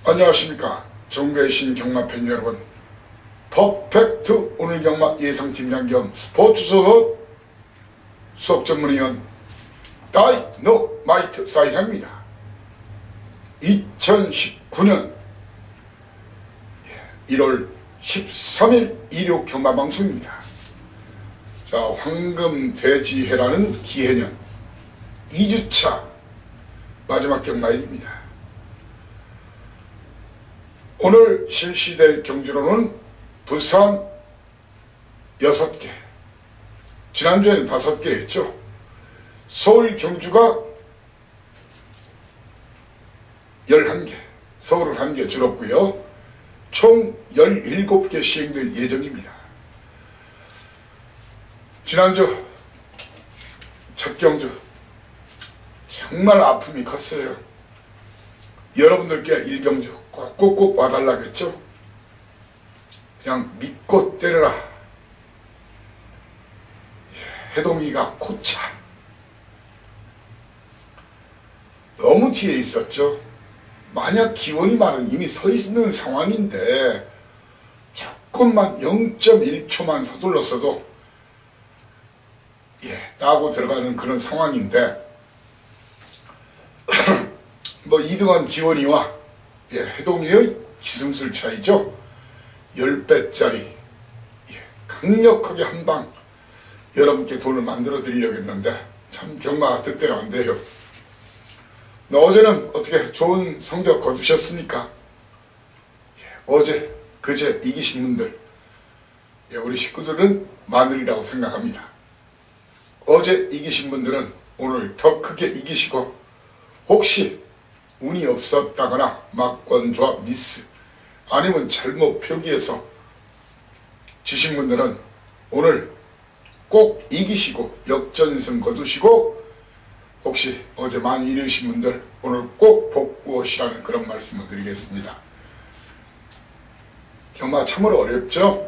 안녕하십니까. 정계신 경마팬 여러분, 퍼펙트 오늘 경마 예상팀장 겸 스포츠소속 수석전문위원 다이노마이트 사이사입니다. 2019년 1월 13일 일요 경마방송입니다. 자, 황금돼지해라는 기해년 2주차 마지막 경마일입니다. 오늘 실시될 경주로는 부산 6개, 지난주에는 5개 했죠. 서울 경주가 11개, 서울은 1개 줄었고요. 총 17개 시행될 예정입니다. 지난주 첫 경주 정말 아픔이 컸어요. 여러분들께 1경주 꼭꼭꼭 와달라겠죠. 그냥 믿고 때려라. 해동이가 코차 너무 뒤에 있었죠. 만약 기원이 많은 이미 서 있는 상황인데 조금만 0.1초만 서둘렀어도 따고 들어가는 그런 상황인데 뭐 2등은 기원이와 해동이의 기승술 차이죠. 10배짜리 강력하게 한방 여러분께 돈을 만들어 드리려고 했는데 참 경마가 뜻대로 안 돼요. 어제는 어떻게 좋은 성적 거두셨습니까? 어제 그제 이기신 분들 우리 식구들은 마늘이라고 생각합니다. 어제 이기신 분들은 오늘 더 크게 이기시고, 혹시 운이 없었다거나 막권 조합 미스 아니면 잘못 표기해서 지신 분들은 오늘 꼭 이기시고 역전승 거두시고, 혹시 어제 많이 잃으신 분들 오늘 꼭 복구하시라는 그런 말씀을 드리겠습니다. 경마 참으로 어렵죠.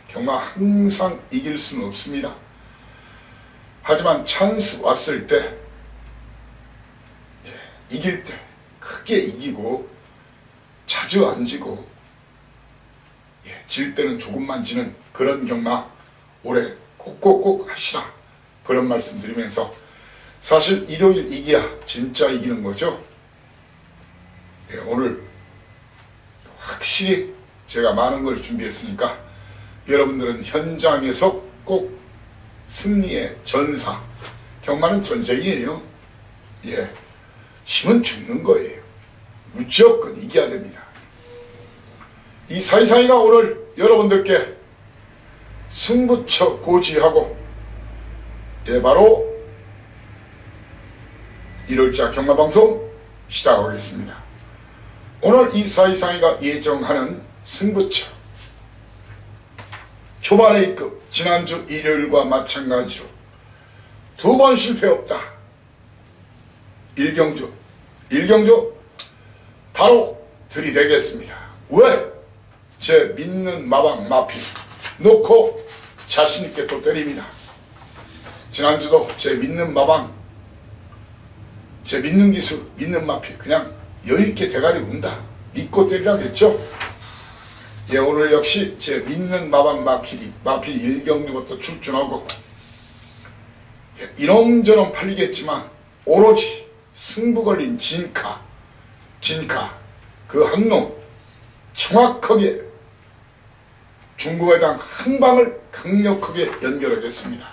경마 항상 이길 수는 없습니다. 하지만 찬스 왔을 때 이길 때 크게 이기고 자주 안 지고 질 때는 조금만 지는 그런 경마 올해 꼭꼭꼭 하시라, 그런 말씀 드리면서, 사실 일요일 이기야 진짜 이기는 거죠. 오늘 확실히 제가 많은 걸 준비했으니까 여러분들은 현장에서 꼭 승리의 전사, 경마는 전쟁이에요. 힘은 죽는 거예요. 무조건 이겨야 됩니다. 이 사이사이가 오늘 여러분들께 승부처 고지하고 바로 1월자 경마방송 시작하겠습니다. 오늘 이 사이사이가 예정하는 승부처 초반 A급, 지난주 일요일과 마찬가지로 2번 실패 없다. 1경주 바로 들이대겠습니다. 왜? 제 믿는 마방 마필 놓고 자신있게 또 때립니다. 지난주도 제 믿는 마방, 제 믿는 기수, 믿는 마필 그냥 여유있게 대가리 운다, 믿고 때리라겠죠. 오늘 역시 제 믿는 마방 마필 1경주부터 출전하고 이놈저놈 팔리겠지만 오로지 승부 걸린 진카 그 한 놈 정확하게 중국에당 한 방을 강력하게 연결하겠습니다.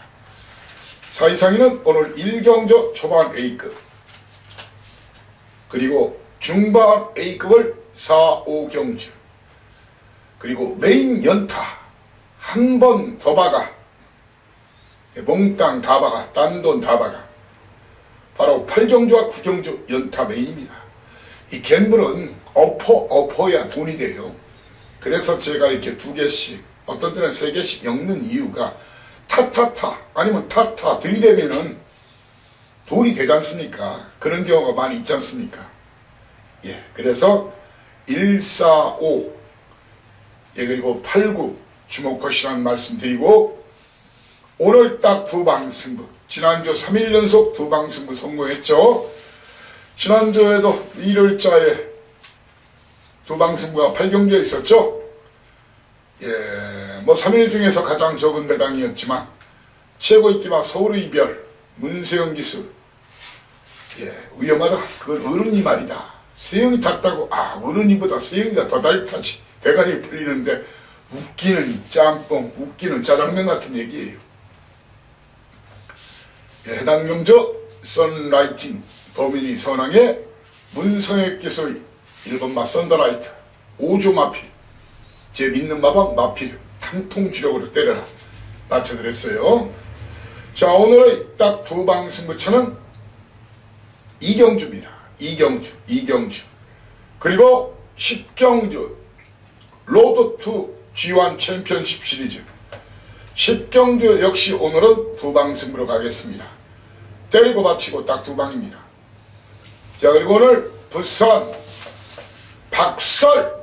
사이상이는 오늘 1경주 초반 A급, 그리고 중반 A급을 4, 5경주, 그리고 메인 연타 한 번 더 박아, 몽땅 다 박아, 딴돈 다 박아, 바로 8경주와 9경주 연타 메인입니다. 이 갬블은 엎어야 돈이 돼요. 그래서 제가 이렇게 2개씩, 어떤 때는 3개씩 엮는 이유가 타타타 아니면 타타 들이대면은 돈이 되지 않습니까? 그런 경우가 많이 있지 않습니까? 그래서 1, 4, 5 그리고 8, 9 주목하시라는 말씀 드리고, 오늘 딱 2방 승부, 지난주 3일 연속 2방 승부 성공했죠. 지난주에도 1월자에 두방승부가 8경주에 있었죠. 예, 뭐 3일 중에서 가장 적은 배당이었지만 최고 인기마 서울의 이별, 문세영 기수. 예, 위험하다. 그건 어른이 말이다. 세영이 탔다고 어른이보다 세영이가 더 잘 타지. 대가리 풀리는데 웃기는 짬뽕, 웃기는 짜장면 같은 얘기예요. 예, 해당 명저 선라이팅 범인이 선왕의 문성혁 기수의 1번마 썬더라이트 5조 마필 제 믿는 마방 마필 탕통 주력으로 때려라 맞춰드렸어요. 자, 오늘의 딱 두방 승부처는 이경주입니다. 이경주 그리고 10경주 로드2 G1 챔피언십 시리즈 10경주 역시 오늘은 두방 승부로 가겠습니다. 때리고 받치고 딱 두방입니다. 자, 그리고 오늘 부산 박설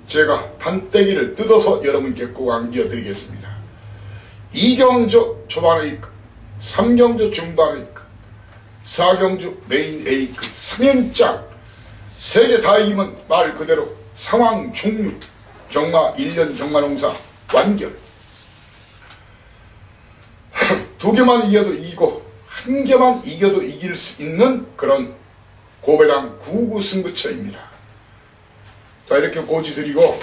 제가 판때기를 뜯어서 여러분께 꼭 안겨드리겠습니다. 2경주 초반 A급, 3경주 중반 A급, 4경주 메인 A급 3연장 세개 다 이기면 말 그대로 상황 종료, 경마 1년 경마농사 완결. 두 개만 이겨도 이기고 한 개만 이겨도 이길 수 있는 그런 고배당 9구 승부처입니다. 자, 이렇게 고지 드리고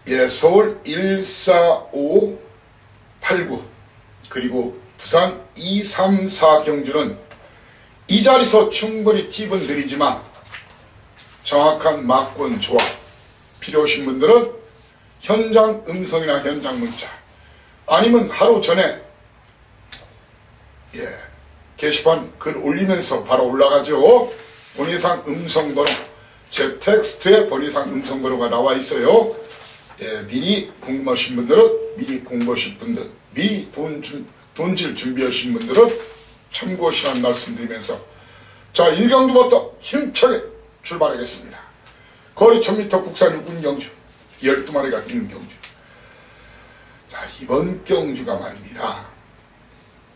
예, 서울 14589 그리고 부산 234 경주는 이 자리에서 충분히 팁은 드리지만 정확한 막권 조합 필요하신 분들은 현장 음성이나 현장 문자 아니면 하루 전에 예, 게시판 글 올리면서 바로 올라가죠. 본의상 음성번호 제 텍스트에 본의상 음성번호가 나와 있어요. 예, 미리 궁금하신 분들은 미리 공부하실 분들 미리 돈질 준비하신 분들은 참고하시라는 말씀드리면서 자, 1경주부터 힘차게 출발하겠습니다. 거리 1000m 국산 육군 경주 12마리가 뛰는 경주. 자, 이번 경주가 말입니다.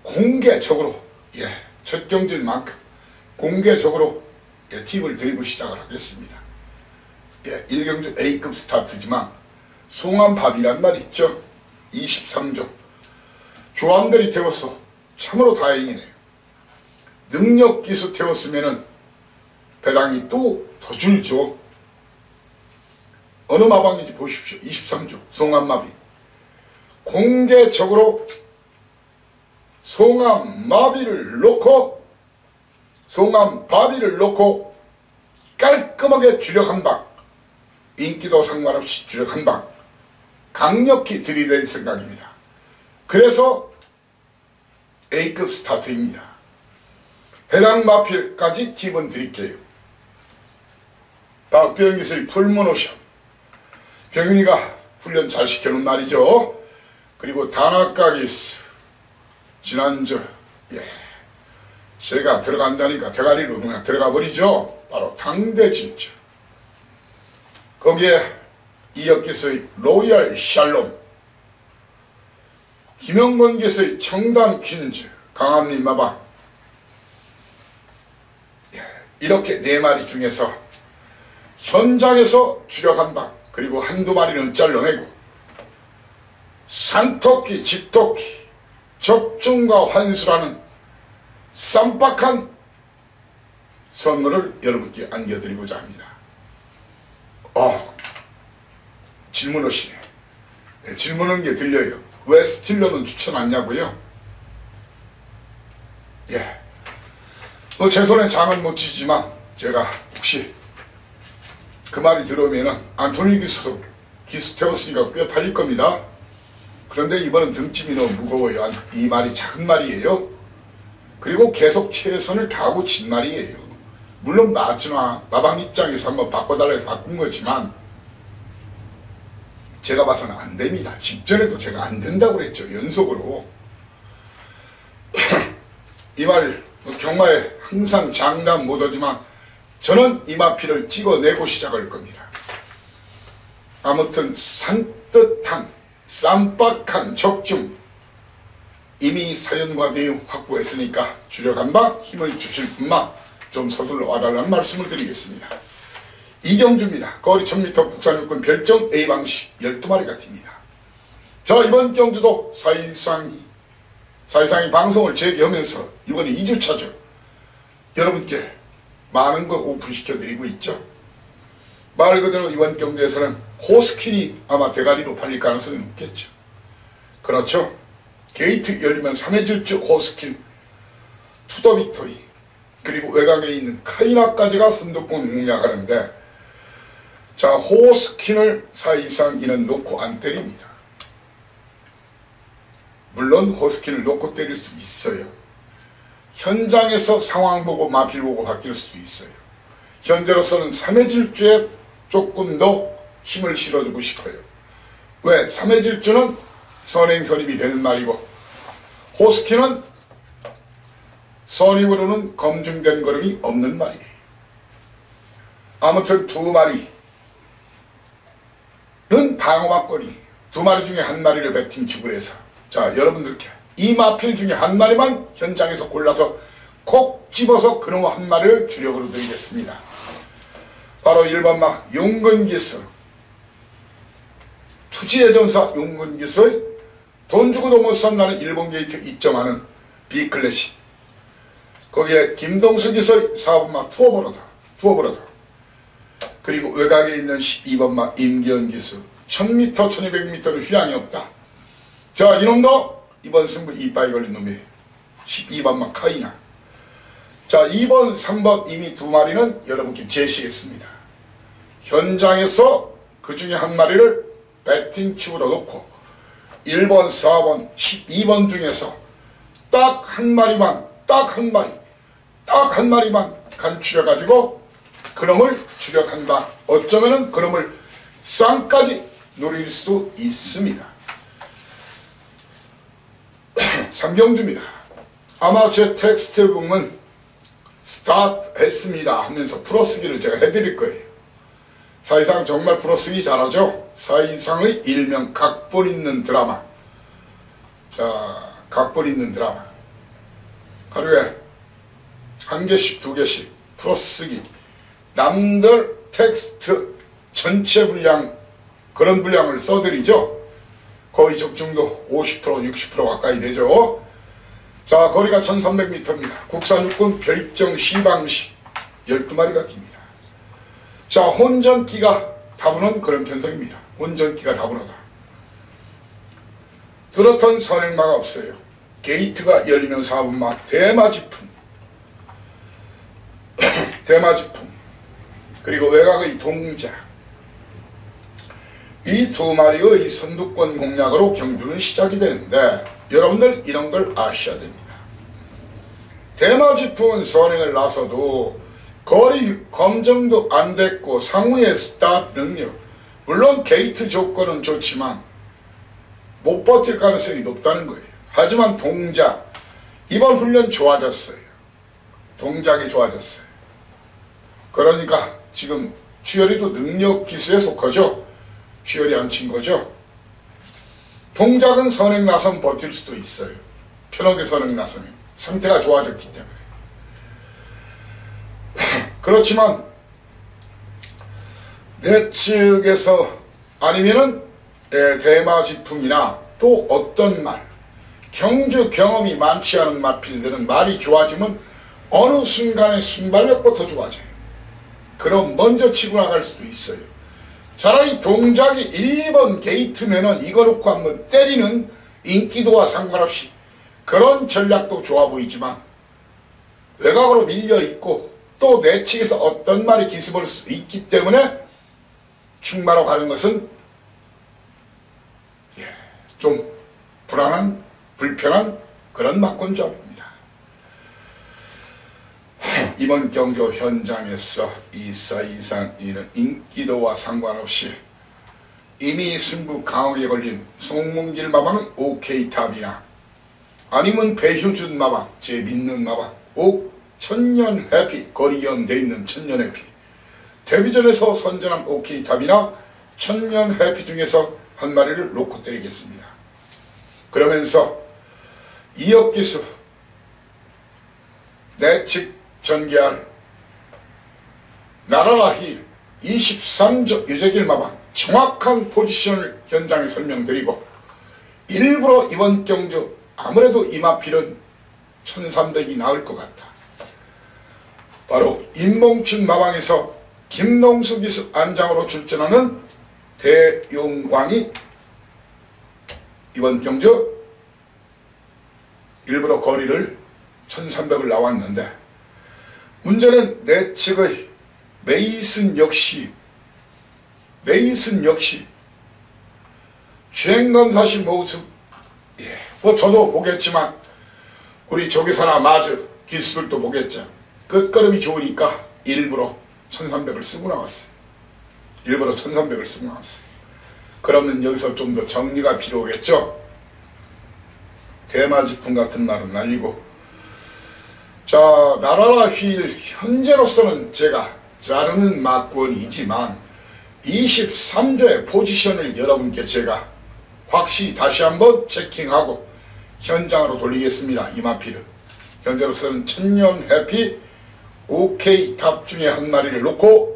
공개적으로 첫 경주인 만큼 공개적으로 팁을 드리고 시작을 하겠습니다. 1경주 A급 스타트지만 송암밥이란 말 있죠. 23조 조항들이 태워서 참으로 다행이네요. 능력기수 태웠으면은 배당이 또 더 줄죠. 어느 마방인지 보십시오. 23조 송암마비 공개적으로 송암마비를 놓고 송암바비를 놓고 깔끔하게 주력 한방 인기도 상관없이 주력 한방 강력히 들이댈 생각입니다. 그래서 A급 스타트입니다. 해당 마필까지 팁은 드릴게요. 박병기의 풀문오션 병윤이가 훈련 잘 시켜놓은 말이죠. 그리고 다나까기스 지난주 제가 들어간다니까 대가리로 그냥 들어가 버리죠. 바로 당대 진출. 거기에 이혁기의 로얄 샬롬, 김영건 기수의 청단 퀸즈, 강한리 마방. 이렇게 4마리 중에서 현장에서 주력 한방 그리고 한두 마리는 잘라내고 산토끼 집토끼 적중과 환수라는 쌈박한 선물을 여러분께 안겨드리고자 합니다. 질문하시네. 질문하는 게 들려요. 왜 스틸러는 추천 안 하냐고요? 제 손에 장은 못 치지만 제가 혹시 그 말이 들어오면은 안토니 기수 태웠으니까 꽤 팔릴 겁니다. 그런데 이번은 등짐이 너무 무거워요. 이 말이 작은 말이에요. 그리고 계속 최선을 다하고 진 말이에요. 물론 마방 입장에서 한번 바꿔달라 해서 바꾼 거지만 제가 봐서는 안 됩니다. 직전에도 제가 안 된다고 그랬죠. 연속으로. 이 말 경마에 항상 장담 못하지만 저는 이 마필을 찍어내고 시작할 겁니다. 아무튼 산뜻한 쌈박한 적중 이미 사연과 내용 확보했으니까 주력 한방 힘을 주실 분만 좀 서둘러 와달라는 말씀을 드리겠습니다. 이경주입니다. 거리 1000m 국산 육군 별정 A방식 12마리가 뜁니다. 자, 이번 경주도 사이상이 방송을 재개하면서 이번에 2주차죠. 여러분께 많은 거 오픈시켜드리고 있죠. 말 그대로 이번 경주에서는 호스킨이 아마 대가리로 팔릴 가능성이 높겠죠. 그렇죠. 게이트 열리면 3회 질주 호스킨, 투더 빅토리, 그리고 외곽에 있는 카이나까지가 선두권 공략하는데, 자, 호스킨을 사이상이는 놓고 안 때립니다. 물론 호스킨을 놓고 때릴 수 있어요. 현장에서 상황 보고 마필 보고 바뀔 수도 있어요. 현재로서는 3회 질주에 조금 더 힘을 실어주고 싶어요. 왜? 3회 질주는 선행선입이 되는 말이고, 호스킨은 선입으로는 검증된 걸음이 없는 말이에요. 아무튼 두 마리는 방어막거리, 두 마리 중에 한 마리를 배팅축을 해서, 자, 여러분들께 이 마필 중에 한 마리만 현장에서 골라서 콕 집어서 그놈 한 마리를 주력으로 드리겠습니다. 바로 1번막 용근기술, 투지의 전사 용근기술, 돈 주고도 못 산다는 일본 게이트 2.하는 B클래식, 거기에 김동수 기술 4번막 투어버러더, 그리고 외곽에 있는 12번막 임기현 기술, 1000m 1200m는 휴양이 없다. 자, 이놈도 이번 승부 이빠이 걸린 놈이에요. 12번막 카이나. 자, 2번 3번 이미 두 마리는 여러분께 제시했습니다. 현장에서 그 중에 한 마리를 배팅축으로 놓고 1번 4번 12번 중에서 딱 한 마리만 간추려가지고 그놈을 추격한다. 어쩌면은 그놈을 쌍까지 노릴 수도 있습니다. 삼경주입니다. 아마 제 텍스트에 보면 스타트 했습니다 하면서 풀어쓰기를 제가 해드릴 거예요. 사이상 정말 풀어쓰기 잘하죠. 사이상의 일명 각본 있는 드라마. 자, 각본 있는 드라마. 하루에 한 개씩 두 개씩 풀어쓰기. 남들 텍스트 전체 분량, 그런 분량을 써드리죠. 거의 적중도 50% 60% 가까이 되죠. 자, 거리가 1300m입니다. 국산 육군 별정 C방식 12마리가 뜁니다. 자, 혼전기가 다분한 그런 편성입니다. 혼전기가 다분하다. 뚜렷한 선행마가 없어요. 게이트가 열리면 4분마 대마지풍, 그리고 외곽의 동작, 이 두 마리의 선두권 공략으로 경주는 시작이 되는데, 여러분들 이런 걸 아셔야 됩니다. 대마지풍은 선행을 나서도 거리 검증도 안 됐고 상우의 스타트 능력, 물론 게이트 조건은 좋지만 못 버틸 가능성이 높다는 거예요. 하지만 동작, 이번 훈련 좋아졌어요. 동작이 좋아졌어요. 그러니까 지금 추열이도 능력 기수에 속하죠. 추열이 안 친 거죠. 동작은 선행 나선 버틸 수도 있어요. 편하게 선행 나서면 상태가 좋아졌기 때문에. 그렇지만 내 측에서 아니면은 대마지풍이나 또 어떤 말, 경주 경험이 많지 않은 마필들은 말이 좋아지면 어느 순간에 순발력부터 좋아져요. 그럼 먼저 치고 나갈 수도 있어요. 차라리 동작이 1번 게이트면은 이거 놓고 한번 때리는 인기도와 상관없이 그런 전략도 좋아 보이지만, 외곽으로 밀려있고 또 내 측에서 어떤 말이 기습할 수 있기 때문에 충마로 가는 것은 좀 불안한, 불편한 그런 막건조합입니다. 이번 경주 현장에서 이 사이상이는 인기도와 상관없이 이미 승부 강하게 걸린 송문길 마방의 OK탑이나 아니면 배효준 마방, 제 믿는 마방, 천년 해피, 거리연 돼 있는 천년 해피, 데뷔전에서 선전한 OK탑이나 천년 해피 중에서 한 마리를 놓고 때리겠습니다. 그러면서 이역기수, 내측 전개할 나라라 힐 23조 유재길 마방 정확한 포지션을 현장에 설명드리고, 일부러 이번 경주 아무래도 이마필은 1300이 나을 것 같다. 바로 임몽춘 마방에서 김농수 기수 안장으로 출전하는 대용왕이 이번 경주 일부러 거리를 1300을 나왔는데, 문제는 내 측의 메이슨 역시 주행검사실 모습, 뭐 저도 보겠지만 우리 조기사나 마주 기수들도 보겠죠. 끝걸음이 좋으니까 일부러 1300을 쓰고 나왔어요. 그러면 여기서 좀 더 정리가 필요하겠죠. 대마지풍 같은 말은 날리고, 자, 나라라 휠 현재로서는 제가 자르는 막권이지만 23조의 포지션을 여러분께 제가 확실히 다시 한번 체킹하고 현장으로 돌리겠습니다. 이마필은 현재로서는 천년 해피 OK 탑 중에 한 마리를 놓고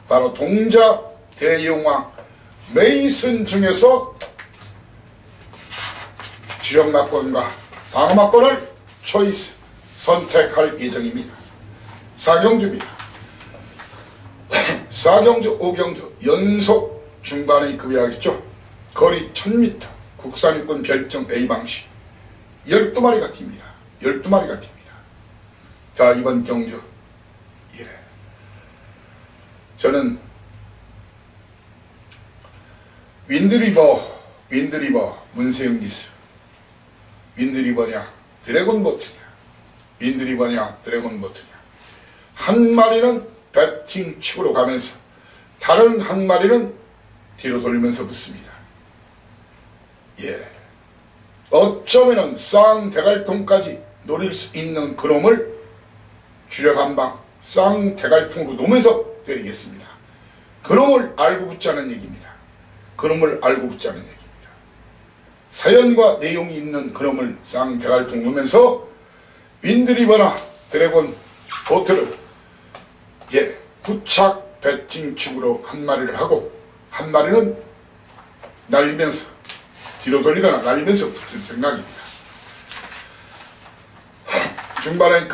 바로 동자 대용왕 메이슨 중에서 주력 막권과 방어 막권을 초이스 선택할 예정입니다. 4경주입니다. 4경주 5경주 연속 중반의 급이라겠죠. 거리 1000m 국산유권 별정 A방식 12마리가 뜁니다. 12마리가 뜁니다. 자, 이번 경주, 저는 윈드리버 문세영 기수, 윈드리버냐 드래곤보트냐, 윈드리버냐 드래곤보트냐, 한 마리는 배팅 축으로 가면서 다른 한 마리는 뒤로 돌리면서 붙습니다. 어쩌면은 쌍대갈통까지 노릴 수 있는 그놈을 주력 한방 쌍대갈통으로 놓으면서 때리겠습니다. 그놈을 알고 붙자는 얘기입니다. 사연과 내용이 있는 그놈을 쌍대갈통 놓으면서 윈드리버나 드래곤 보트를 후착 배팅 축으로 한 마리를 하고, 한 마리는 날리면서 뒤로 돌리거나 날리면서 붙을 생각입니다. 중반에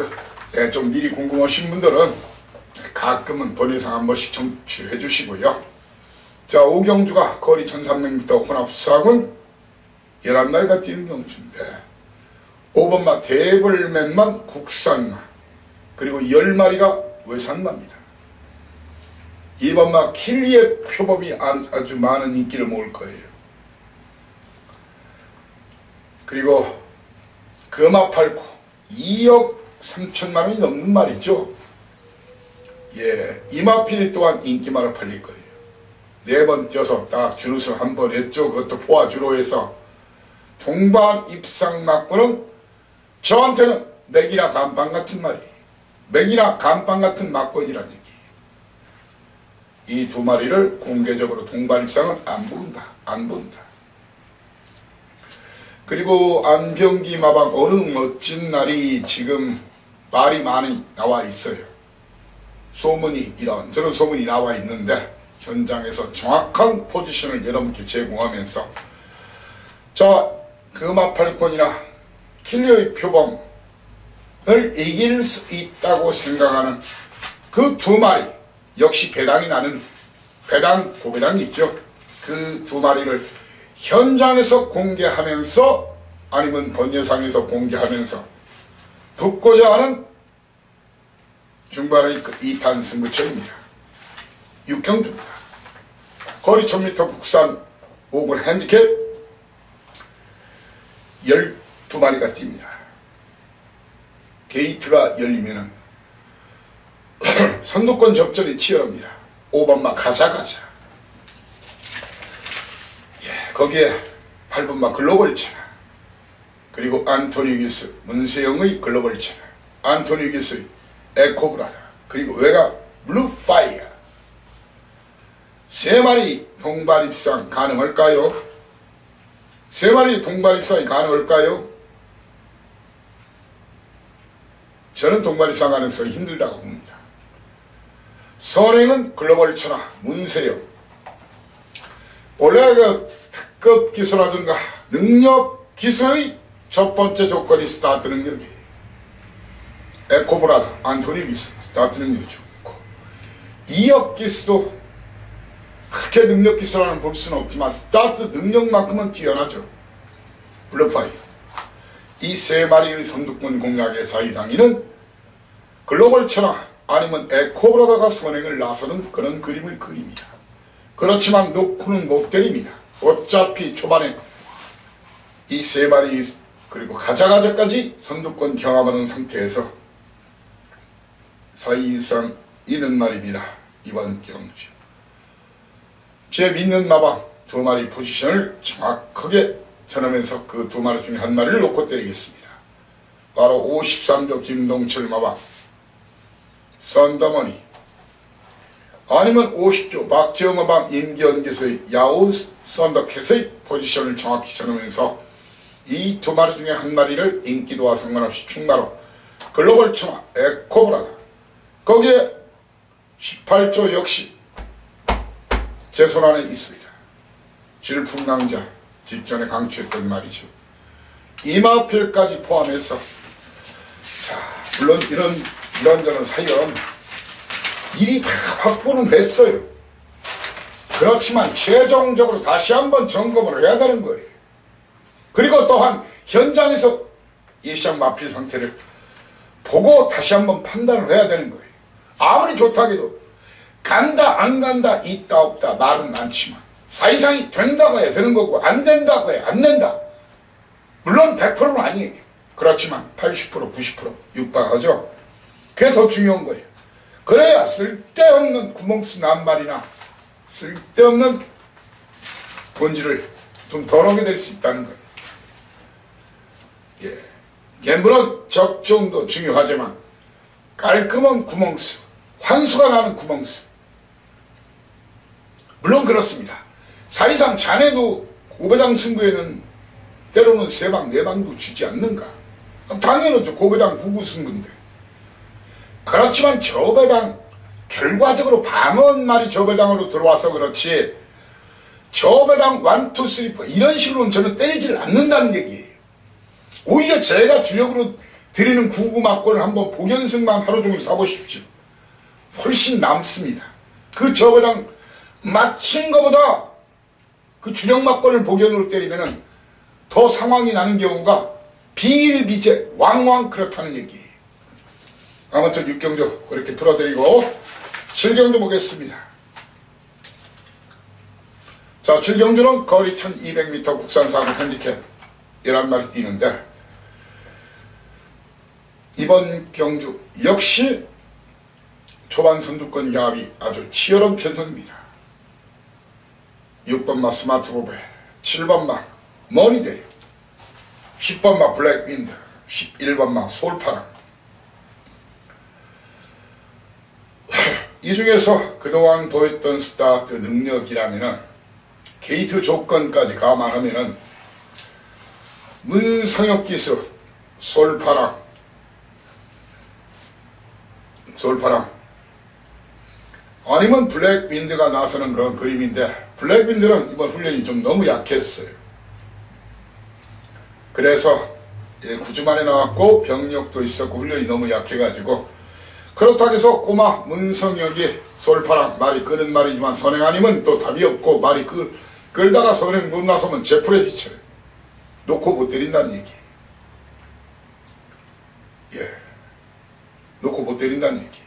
좀 미리 궁금하신 분들은 가끔은 번외상 한 번씩 청취해 주시고요. 자, 5경주가 거리 1300m 혼합수사군 11마리가 뛰는 경주인데, 5번마 대불맨만 국산마, 그리고 10마리가 외산마입니다. 2번마 킬리의 표범이 아주 많은 인기를 모을 거예요. 그리고 금화팔코 2억 3천만원이 넘는 말이죠. 이마필이 또한 인기마로 팔릴 거예요. 4번 뛰어서 딱 준우승 한 번 했죠. 그것도 포화주로 해서 동반 입상 막고는 저한테는 맥이나 감빵 같은 말이, 맥이나 감빵 같은 막권이라는 얘기. 이 두 마리를 공개적으로 동반 입상은 안 본다. 그리고 안병기 마방 어느 멋진 날이 지금 말이 많이 나와 있어요. 소문이 이런저런 소문이 나와 있는데, 현장에서 정확한 포지션을 여러분께 제공하면서, 자, 금화팔콘이나 킬리의 표범을 이길 수 있다고 생각하는 그 두 마리, 역시 배당이 나는 배당, 고배당이 있죠. 그 두 마리를 현장에서 공개하면서, 아니면 번예상에서 공개하면서 붙고자 하는 중반의 2탄 승부처입니다. 6경주입니다. 거리 1000m 국산 5군 핸디캡 12마리가 뜁니다. 게이트가 열리면은 선두권 접전이 치열합니다. 5번마 가자가자, 거기에 8번마 글로벌 천하, 그리고 안토니 기스 문세영의 글로벌 천하, 안토니 기스의 에코브라다, 그리고 외가 블루파이어. 3마리 동반 입상 가능할까요? 3마리 동반 입상이 가능할까요? 저는 동반 입상 가능성이 힘들다고 봅니다. 선행은 글로벌 천하 문세영. 원래 그 특급 기수라든가 능력 기수의 첫 번째 조건이 스타트 능력이에요. 에코브라더 안토니 기수 스타트 능력이 좋고, 이역 기수도 그렇게 능력 기수라는 볼 수는 없지만 스타트 능력만큼은 뛰어나죠. 블루파이어. 이 세 마리의 선두권 공략의 사이상위는 글로벌 천하 아니면 에코브라더가 선행을 나서는 그런 그림을 그립니다. 그렇지만 놓고는 못 때립니다. 어차피 초반에 이 세 마리 그리고 가자가자까지 선두권 경합하는 상태에서 사이상 이는 말입니다. 이번 경주 제 믿는 마방 두 마리 포지션을 정확하게 전하면서 그 두 마리 중에 한 마리를 놓고 때리겠습니다. 바로 53조 김동철 마방 썬더머니, 아니면 50조 박지영 마방 임기현기수의 야후 썬더캣의 포지션을 정확히 전하면서 이 두 마리 중에 한 마리를 인기도와 상관없이 충마로 글로벌 천하 에코브라더, 거기에 18조 역시 제 손 안에 있습니다. 질풍강자 직전에 강추했던 말이죠. 이마필까지 포함해서, 자, 물론 이런저런 사연 미리 다 확보는 했어요. 그렇지만 최종적으로 다시 한번 점검을 해야 되는 거예요. 그리고 또한 현장에서 이 시장 마필 상태를 보고 다시 한번 판단을 해야 되는 거예요. 아무리 좋다 해도 간다 안 간다 있다 없다 말은 많지만 사이상이 된다고 해야 되는 거고 안 된다고 해야 안 된다. 물론 100%는 아니에요. 그렇지만 80% 90% 육박하죠. 그게 더 중요한 거예요. 그래야 쓸데없는 구멍 쓴 암말이나 쓸데없는 본질을 좀 덜어게 될 수 있다는 거예요. 예. 갬블은 적중도 중요하지만 깔끔한 구멍수, 환수가 나는 구멍수. 물론 그렇습니다. 사실상 자네도 고배당 승부에는 때로는 3방 4방도 주지 않는가. 당연하죠. 고배당 9구 승부인데. 그렇지만 저배당 결과적으로 방어한 말이 저배당으로 들어와서 그렇지, 저배당 1, 2, 3, 4 이런 식으로는 저는 때리지를 않는다는 얘기예요. 오히려 제가 주력으로 드리는 9구 막권을 한번 복연승만 하루 종일 사보십시오. 훨씬 남습니다. 그 저배당 맞힌 것보다 그 주력 막권을 복연으로 때리면은 더 상황이 나는 경우가 비일비재 왕왕 그렇다는 얘기예요. 아무튼 6경주 그렇게 풀어드리고 7경주 보겠습니다. 자, 7경주는 거리 1200m 국산 4구 핸디캡 11마리 뛰는데, 이번 경주 역시 초반 선두권 경합이 아주 치열한 편성입니다. 6번마 스마트로벨, 7번마 머니데이, 10번마 블랙윈드, 11번마 솔파랑. 이 중에서 그동안 보였던 스타트 능력이라면은 게이트 조건까지 감안하면은 문성혁 기수, 솔파랑 아니면 블랙윈드가 나서는 그런 그림인데, 블랙윈드는 이번 훈련이 좀 너무 약했어요. 그래서 9주 만에 나왔고 병력도 있었고 훈련이 너무 약해가지고, 그렇다고 해서 꼬마 문성혁이 솔파랑 말이 끄는 말이지만 선행 아니면 또 답이 없고, 말이 끌다가 선행 못 나서면 제풀에 지쳐요. 놓고 못 때린다는 얘기. 예, 놓고 못 때린다는 얘기.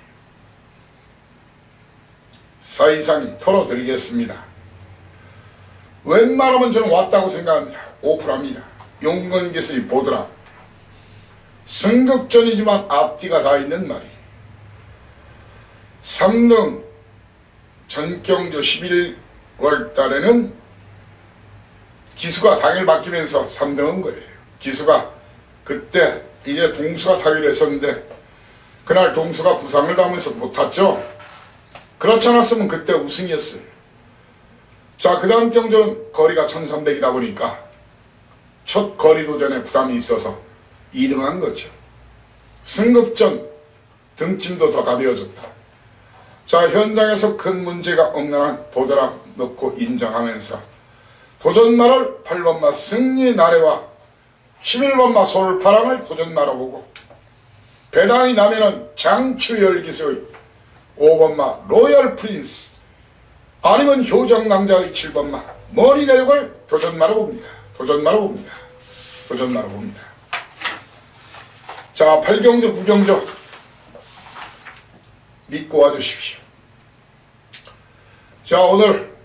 사이상이 털어드리겠습니다. 웬만하면 저는 왔다고 생각합니다. 오픈합니다. 용건기수의 보드라. 승급전이지만 앞뒤가 다 있는 말이. 3등 전경주 11월 달에는 기수가 당일 바뀌면서 3등한 거예요. 기수가 그때 이제 동수가 타기로 했었는데 그날 동수가 부상을 당하면서 못 탔죠. 그렇지 않았으면 그때 우승이었어요. 자, 그 다음 경주는 거리가 1300이다 보니까 첫 거리 도전에 부담이 있어서 2등한 거죠. 승급전 등짐도 더 가벼워졌다. 자, 현장에서 큰 문제가 없는 한 보드락 넣고 인정하면서 도전마를 8번마 승리 나래와 11번마 솔파랑을 도전마로 보고 배당이 나면은 장추열기수의 5번마 로열 프린스 아니면 효정낭자의 7번마 머리대육을 도전마로 봅니다. 도전마로 봅니다. 도전마로 봅니다. 자, 8경주 9경주 믿고 와주십시오. 자, 오늘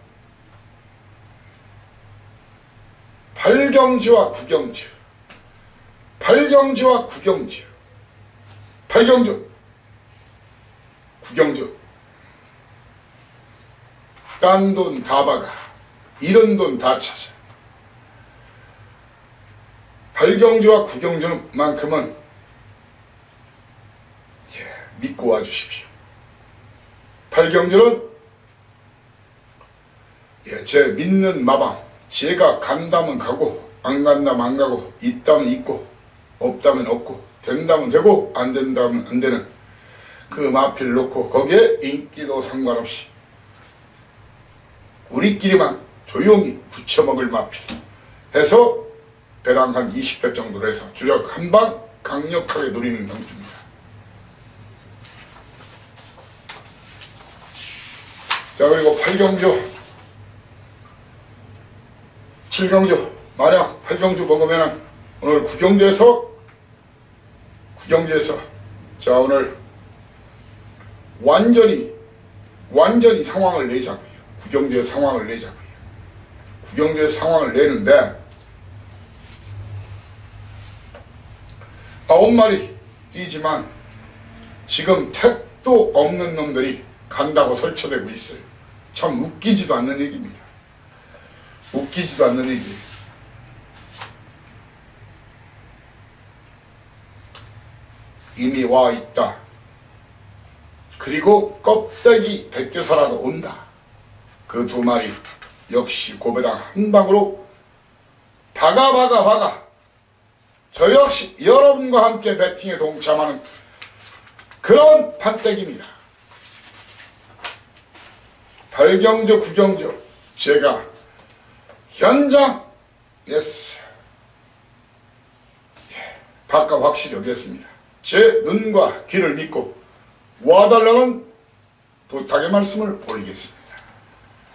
8경주와 9경주 8경주와 9경주 8경주 9경주 딴 돈 다 박아 잃은 돈 다 찾아 8경주와 9경주는 만큼은 믿고 와주십시오. 8경주는 제 믿는 마방 제가 간다면 가고 안 간다면 안 가고 있다면 있고 없다면 없고 된다면 되고 안 된다면 안 되는 그 마필 놓고 거기에 인기도 상관없이 우리끼리만 조용히 부쳐먹을 마필 해서 배당 한 20회 정도로 해서 주력 한방 강력하게 노리는 경주입니다. 자, 그리고 8경주 7경주 만약 8경주 먹으면 오늘 9경주에서 자, 오늘 완전히 상황을 내자고요. 9경주의 상황을 내자고요. 9경주의 상황을 내는데 9마리 뛰지만 지금 택도 없는 놈들이 간다고 설쳐대고 있어요. 참 웃기지도 않는 얘기입니다. 웃기지도 않는 얘기예요. 이미 와 있다. 그리고 껍데기 벗겨서라도 온다. 그 2마리 역시 고배당 한 방으로 박아 저 역시 여러분과 함께 배팅에 동참하는 그런 판때기입니다. 8경주 9경주 제가 현장 바깥 확실히 오겠습니다. 제 눈과 귀를 믿고 와달라는 부탁의 말씀을 올리겠습니다.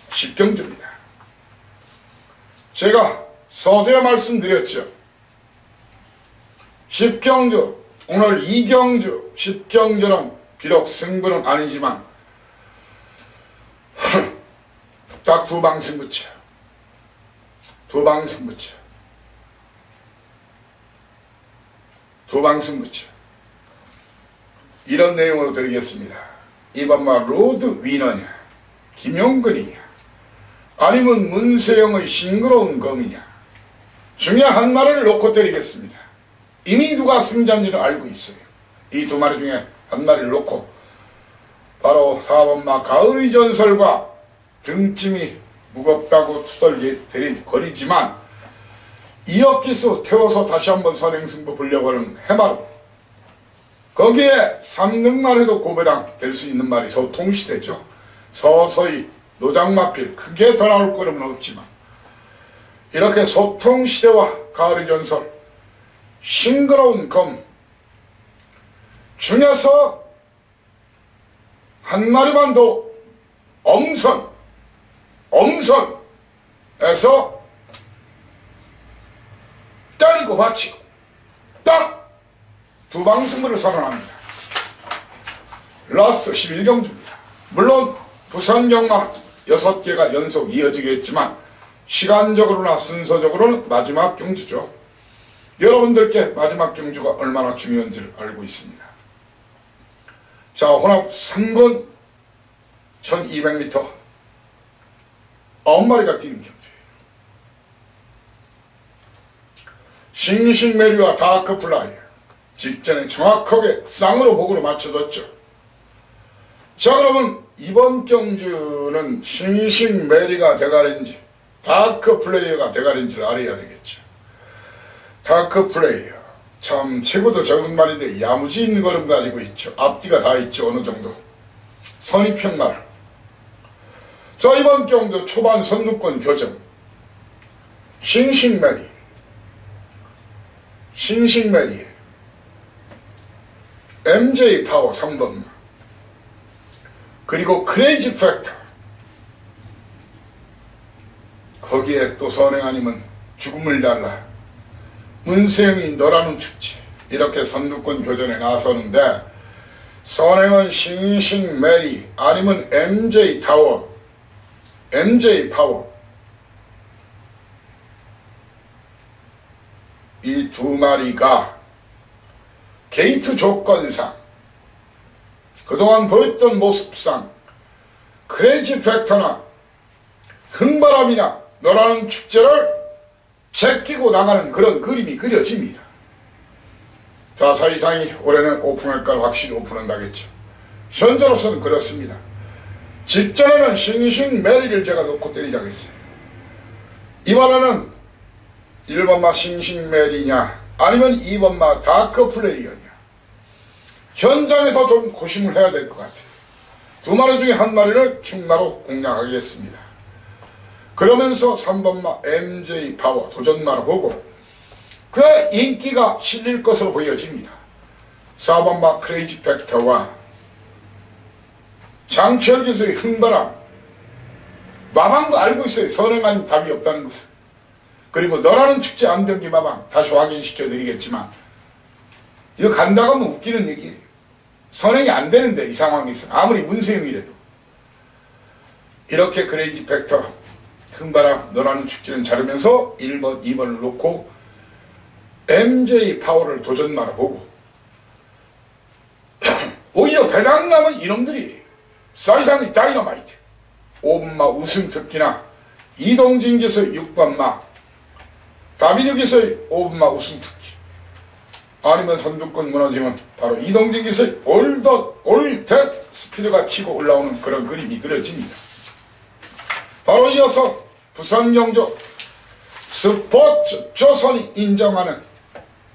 10경주입니다. 제가 서두에 말씀드렸죠. 10경주 오늘 2경주 10경주는 비록 승부는 아니지만 딱 2방 승부처 2방 승부처 이런 내용으로 드리겠습니다. 이번마 로드 위너냐 김용근이냐 아니면 문세영의 싱그러운 검이냐 중에 한 마리를 놓고 때리겠습니다. 이미 누가 승자인지는 알고 있어요. 이 2마리 중에 한 마리를 놓고 바로 4번마 가을의 전설과 등짐이 무겁다고 투덜거리지만 이역기수 태워서 다시 한번 선행승부 보려고 하는 해마루 거기에 3등만 해도 고배당 될 수 있는 말이 소통시대죠. 서서히 노장마필 크게 더 나올 거는 없지만 이렇게 소통시대와 가을의 전설 싱그러운 검 중에서 한 마리만 더 엄선에서 때리고 받치고 딱 2방 승부를 선언합니다. 라스트 11경주입니다. 물론 부산 경마 6개가 연속 이어지겠지만 시간적으로나 순서적으로는 마지막 경주죠. 여러분들께 마지막 경주가 얼마나 중요한지를 알고 있습니다. 자, 혼합 3번 1200m 9마리가 뛰는 경주예요. 싱싱메리와 다크플라이 직전에 정확하게 쌍으로 복으로 맞춰뒀죠. 자, 그러면 이번 경주는 싱싱메리가 대가리인지 다크플레이어가 대가리인지를 알아야 되겠죠. 다크플레이어 참 체구도 적은 말인데 야무지 있는 걸음 가지고 있죠. 앞뒤가 다 있죠. 어느 정도 선입평말. 자, 이번 경주 초반 선두권 교정 싱싱메리, MJ 파워 3번, 그리고 크레이지 팩터, 거기에 또 선행 아니면 죽음을 달라, 문세영이 너라는 축제, 이렇게 선두권 교전에 나서는데 선행은 싱싱메리 아니면 MJ 타워, MJ 파워, 이 두 마리가 게이트 조건상, 그동안 보였던 모습상 크레이지 팩터나 흥바람이나 너라는 축제를 제끼고 나가는 그런 그림이 그려집니다. 자, 사이상이 올해는 오픈할까 확실히 오픈한다겠죠. 현재로서는 그렇습니다. 직전에는 싱싱메리를 제가 놓고 때리자겠어요. 이번에는 1번마 싱싱메리냐 아니면 2번마 다크플레이어냐, 현장에서 좀 고심을 해야 될 것 같아요. 두 마리 중에 한 마리를 충마로 공략하겠습니다. 그러면서 3번마 MJ 파워 도전마로 보고 꽤 인기가 실릴 것으로 보여집니다. 4번마 크레이지 팩터와 장철기에서의 흥바람, 마방도 알고 있어요. 선행 아니면 답이 없다는 것을. 그리고 너라는 축제 안병기 마방 다시 확인시켜 드리겠지만 이거 간다고 하면 웃기는 얘기예요. 선행이 안 되는데 이 상황에서 아무리 문세영이라도. 이렇게 크레이지 팩터, 흥바람, 너라는 축제는 자르면서 1번, 2번을 놓고 MJ 파워를 도전마로 보고 오히려 배당 남은 이놈들이 사이상의 다이너마이트, 5번마 우승 특기나 이동진기에서 6번마 다비력에서의 5번마 우승 특기, 아니면 선두권 무너지면 바로 이동진기에서의 올댓 스피드가 치고 올라오는 그런 그림이 그려집니다. 바로 이어서 부산경주 스포츠 조선이 인정하는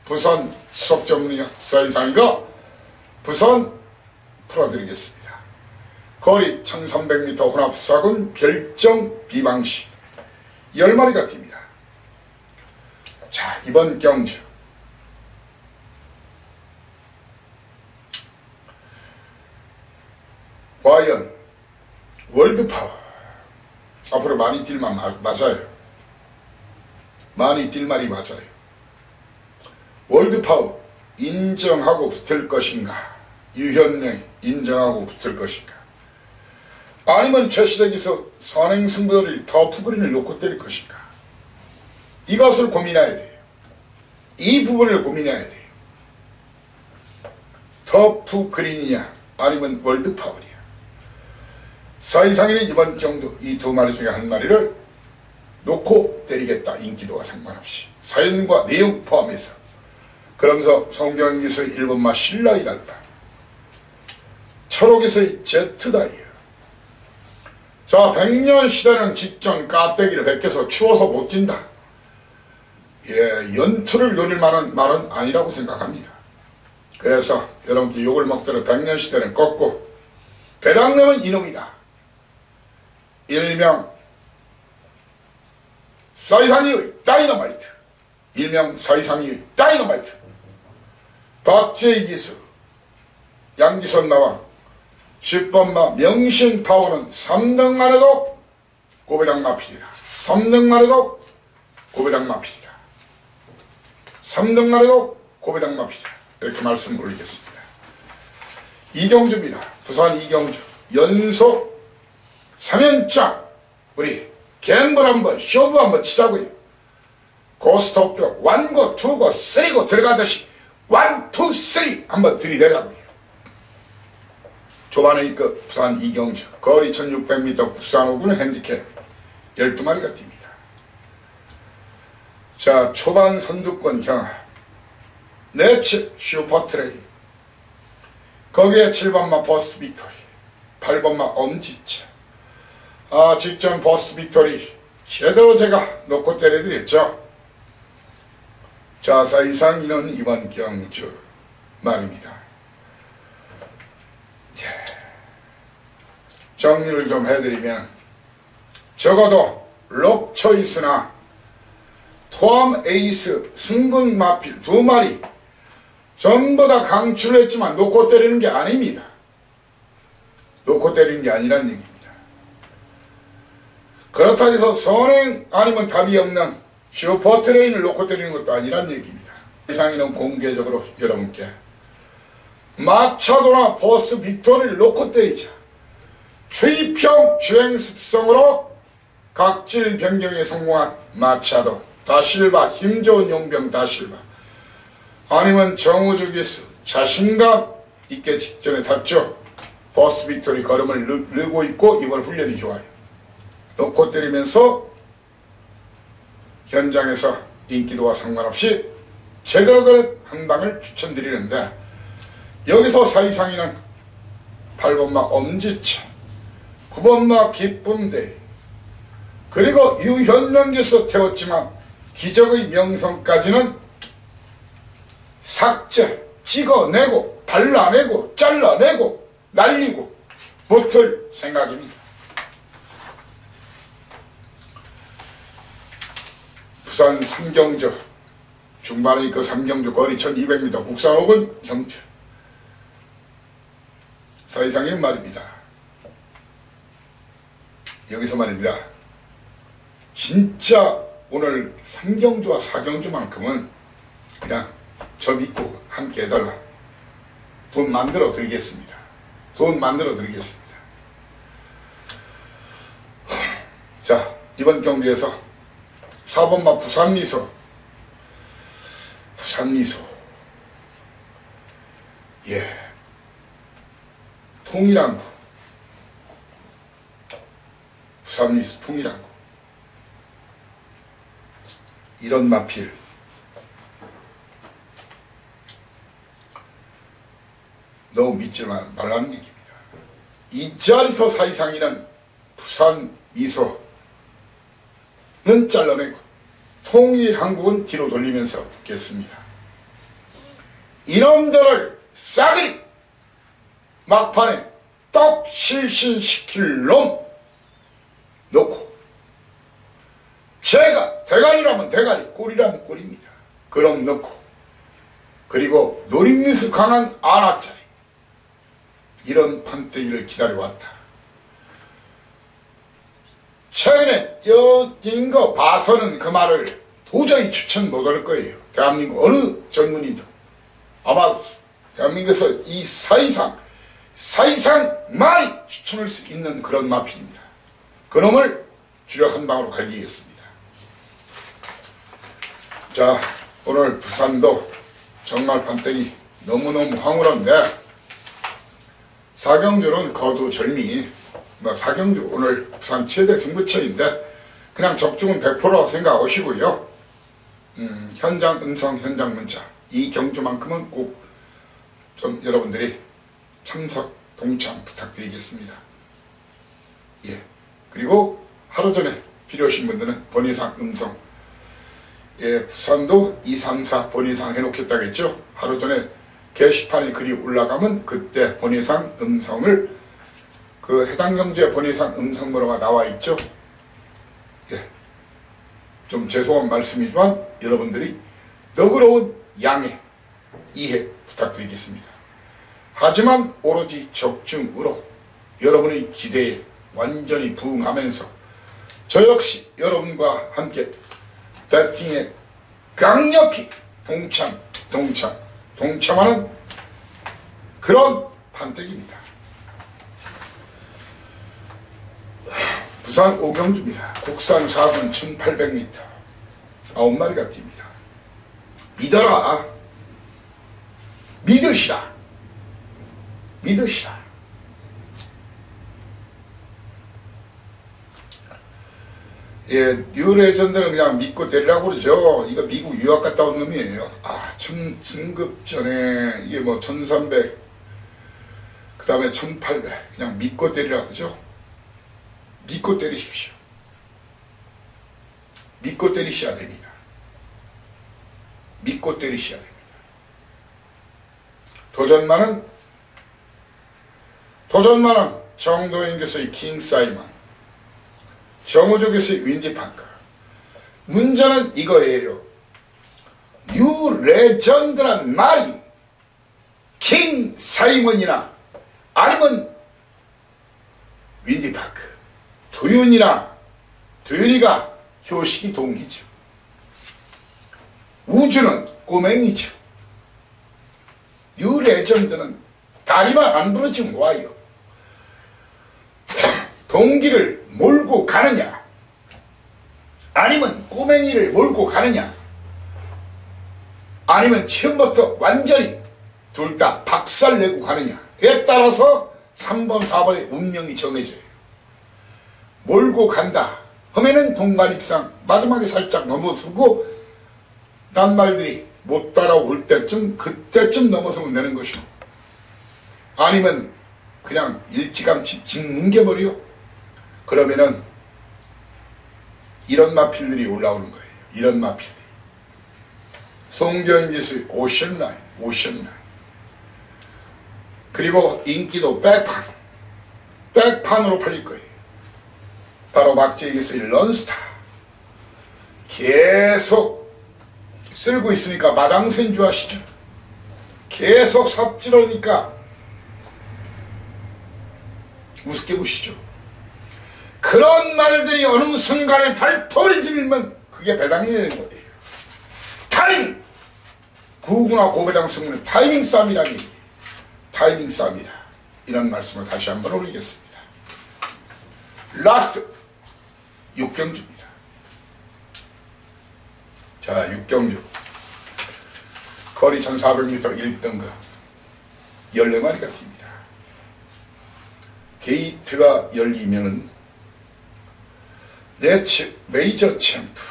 부산 수석 전문의가 사이상이가 부산 풀어드리겠습니다. 거리 1300m 혼합사군 별정 비방시 10마리가 뜁니다. 자, 이번 경주 과연 월드파워 앞으로 많이 뛸만 맞아요. 많이 뛸 말이 맞아요. 월드파워 인정하고 붙을 것인가, 유현명 인정하고 붙을 것인가, 아니면 최시댁에서 선행승부를 터프그린을 놓고 때릴 것인가, 이것을 고민해야 돼요. 이 부분을 고민해야 돼요. 터프그린이냐 아니면 월드파워냐. 사이상에는 이번 경주 이 두 마리 중에 한 마리를 놓고 때리겠다. 인기도와 상관없이 사연과 내용 포함해서. 그러면서 성경에서의 1번마 신라이 달다, 철옥에서의 제트다이어. 자, 100년 시대는 직전 까대기를 베껴서 추워서 못 뛴다. 예, 연투를 노릴 만한 말은 아니라고 생각합니다. 그래서 여러분께 욕을 먹더라도 100년 시대는 꺾고 배당내면 이놈이다. 일명 사이상이의 다이너마이트, 일명 사이상이의 다이너마이트 박재희 기수, 양지선 나와 10번마 명신파워는 3등만 해도 고배당 마필이다. 3등만 해도 고배당 마필이다. 3등만 해도 고배당 마필이다. 이렇게 말씀 올리겠습니다. 이경주입니다. 부산 이경주 연속 3연장 우리 갬블 한번 쇼부 한번 치자고요. 고스톱도 1고 2고 3고 들어가듯이 1, 2, 3 한번 들이대자고요. 초반에 그 부산 이경주 거리 1600m 국산 5군 핸디캡 12마리가 뜁니다. 자, 초반 선두권 경합 네츠 슈퍼트레이, 거기에 7번마 버스트 빅토리, 8번마 엄지차. 직전 버스트 빅토리 제대로 제가 놓고 때려드렸죠. 자, 사이상 이는 이번 경주 말입니다. 정리를 좀 해드리면 적어도 록초이스나 토암 에이스 승분 마필 두 마리 전부 다 강추를 했지만 놓고 때리는 게 아닙니다. 놓고 때리는 게 아니란 얘기입니다. 그렇다고 해서 선행 아니면 답이 없는 슈퍼트레인을 놓고 때리는 것도 아니란 얘기입니다. 이상에는 공개적으로 여러분께 마차도나 보스 빅토리를 놓고 때리자. 추이평 주행 습성으로 각질 변경에 성공한 마차도 다실바, 힘 좋은 용병 다실바, 아니면 정우주기스 자신감 있게 직전에 샀죠. 보스 빅토리 걸음을 늘고 있고 이번 훈련이 좋아요. 놓고 때리면서 현장에서 인기도와 상관없이 제대로 된 한방을 추천드리는데, 여기서 사이상위는 8번마 엄지천, 9번마 기쁨대리, 그리고 유현명께서 태웠지만 기적의 명성까지는 삭제, 찍어내고 발라내고 잘라내고 날리고 붙을 생각입니다. 부산 삼경주 중반에 그 삼경주 거리 1200m 국산 혹은 경주 사이상인 말입니다. 여기서 말입니다. 진짜 오늘 삼경주와 사경주만큼은 그냥 저 믿고 함께 해달라. 돈 만들어 드리겠습니다. 돈 만들어 드리겠습니다. 자, 이번 경기에서 4번마 부산미소, 예, 통일항구, 부산미소 통일항구, 이런 마필 너무 믿지 말라는 얘기입니다. 이 자리에서 사이상이는 부산미소는 잘라내고 통일항국은 뒤로 돌리면서 붙겠습니다. 이놈들을 싸그리 막판에 떡 실신시킬 놈 놓고, 제가 대가리라면 대가리, 꿀이라면 꿀입니다. 그럼 넣고, 그리고 노림미스 강한 안화짜리, 이런 판때기를 기다려왔다. 최근에 뛴 거 봐서는 그 말을 도저히 추천 못할 거예요. 대한민국 어느 젊은이도. 아마 대한민국에서 이 사이상 말이 추천할 수 있는 그런 마필입니다. 그놈을 주력 한 방으로 갈기겠습니다. 자, 오늘 부산도 정말 판때기 너무너무 황홀한데, 사경주는 거두절미, 사경주 오늘 부산 최대 승부처인데 그냥 적중은 100% 생각하시고요. 현장 음성, 현장 문자, 이 경주만큼은 꼭 좀 여러분들이 참석 동참 부탁드리겠습니다. 예, 그리고 하루 전에 필요하신 분들은 번외상 음성, 예, 부산도 2, 3, 4 번외상 해놓겠다겠죠. 하루 전에 게시판에 글이 올라가면 그때 번외상 음성을, 그 해당 경주의 번외상 음성번호가 나와 있죠. 예, 좀 죄송한 말씀이지만 여러분들이 너그러운 양해, 이해 부탁드리겠습니다. 하지만 오로지 적중으로 여러분의 기대에 완전히 부응하면서 저 역시 여러분과 함께 배팅에 강력히 동참하는 그런 판때기입니다. 부산 오경주입니다. 국산 4분 1800m 9마리가 뜁니다. 믿어라. 믿으시라. 예, 뉴레전드는 그냥 믿고 때리라고 그러죠. 이거 미국 유학 갔다 온 놈이에요. 승급 전에 이게 뭐 1300, 그 다음에 1800, 그냥 믿고 때리라고 그러죠. 믿고 때리십시오. 믿고 때리셔야 됩니다. 믿고 때리셔야 됩니다. 도전만은 정도인께서의 킹 사이먼, 정우족에서의 윈디 파커. 문제는 이거예요. 뉴 레전드란 말이 킹 사이먼이나 아니면 윈디 파커, 도윤이가 효식이 동기죠. 우주는 꼬맹이죠. 뉴 레전드는 다리만 안 부러지면 와요. 동기를 몰고 가느냐 아니면 꼬맹이를 몰고 가느냐 아니면 처음부터 완전히 둘 다 박살내고 가느냐에 따라서 3번 4번의 운명이 정해져요. 몰고 간다 하면은 동반입상 마지막에 살짝 넘어서고 낱말들이 못 따라올 때쯤 그때쯤 넘어서면 되는 것이고, 아니면 그냥 일찌감치 짓뭉개버려. 그러면은 이런 마필들이 올라오는 거예요. 이런 마필들이. 송경기의 오션라인. 그리고 인기도 백판으로 팔릴 거예요. 바로 박재익의 런스타. 계속 쓸고 있으니까 마당새인 줄 아시죠? 계속 삽질하니까 우습게 보시죠. 그런 말들이 어느 순간에 발톱을 들면 그게 배당이 되는 거예요. 타이밍! 구구나 고배당 승부는 타이밍 싸움이라는 얘기예요. 타이밍 싸움이다. 이런 말씀을 다시 한번 올리겠습니다. 라스트 6경주입니다. 자, 6경주 거리 1400m 1등급 14마리가 뜁니다. 게이트가 열리면은 내측 메이저 챔프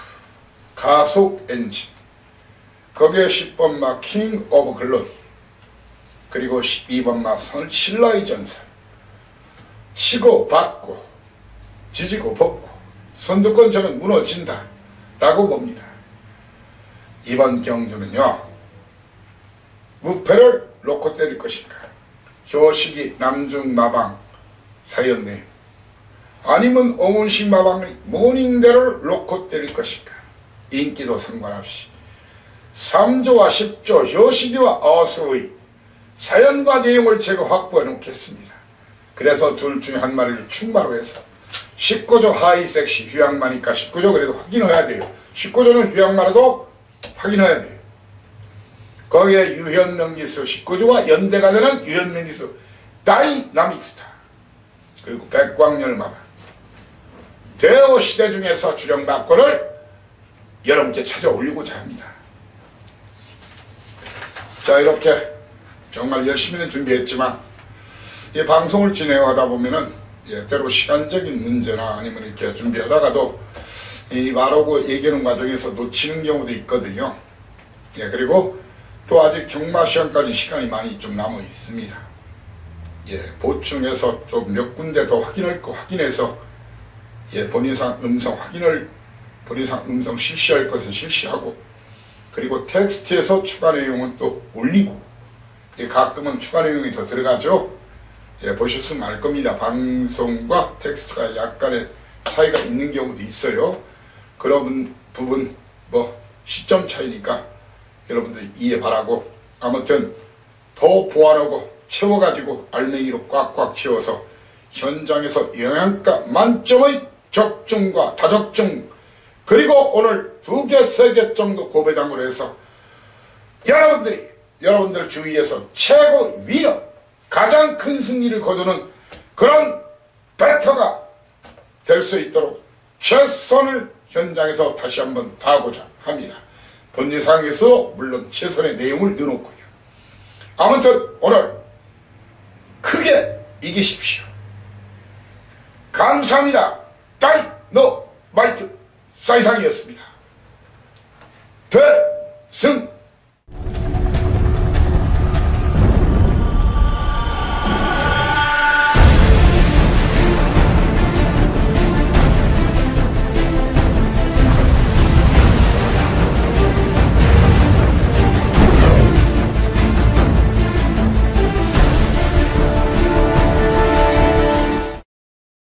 가속 엔진, 거기에 10번 마 킹 오브 글로리, 그리고 12번 마 신라의 전설. 치고 받고 지지고 벗고 선두권 저는 무너진다 라고 봅니다. 이번 경주는요, 무패를 놓고 때릴 것인가, 효식이 남중 마방 사연네, 아니면 오문식 마방의 모닝대를 놓고 때릴 것인가. 인기도 상관없이 3조와 10조 효식이와 어수의 사연과 내용을 제가 확보해 놓겠습니다. 그래서 둘 중에 한 마리를 충마로 해서 19조 하이 섹시 휴양마니까 19조 그래도 확인해야 돼요. 19조는 휴양마라도 확인해야 돼요. 거기에 유현명기수 19조와 연대가 되는 유현명기수 다이나믹스타, 그리고 백광열마방 대호 시대 중에서 주령박권을 여러분께 찾아 올리고자 합니다. 자, 이렇게 정말 열심히는 준비했지만 이 방송을 진행하다 보면은 때로 시간적인 문제나 아니면 이렇게 준비하다가도 이 말하고 얘기하는 과정에서 놓치는 경우도 있거든요. 그리고 또 아직 경마 시험까지 시간이 많이 좀 남아 있습니다. 보충해서 좀 몇 군데 더 확인할 거 확인해서 본인상 음성 실시할 것은 실시하고, 그리고 텍스트에서 추가 내용은 또 올리고, 가끔은 추가 내용이 더 들어가죠. 보셨으면 알 겁니다. 방송과 텍스트가 약간의 차이가 있는 경우도 있어요. 그런 부분 시점 차이니까 여러분들 이해 바라고, 아무튼 더 보완하고 채워가지고 알맹이로 꽉꽉 채워서 현장에서 영양가 만점의 적중과 다적중, 그리고 오늘 2개 3개 정도 고배당으로 해서 여러분들 주위에서 최고 위너, 가장 큰 승리를 거두는 그런 배터가 될 수 있도록 최선을 현장에서 다시 한번 다하고자 합니다. 본예상에서 물론 최선의 내용을 넣어놓고요. 아무튼 오늘 크게 이기십시오. 감사합니다. 다이너마이트 사이상이었습니다. 대승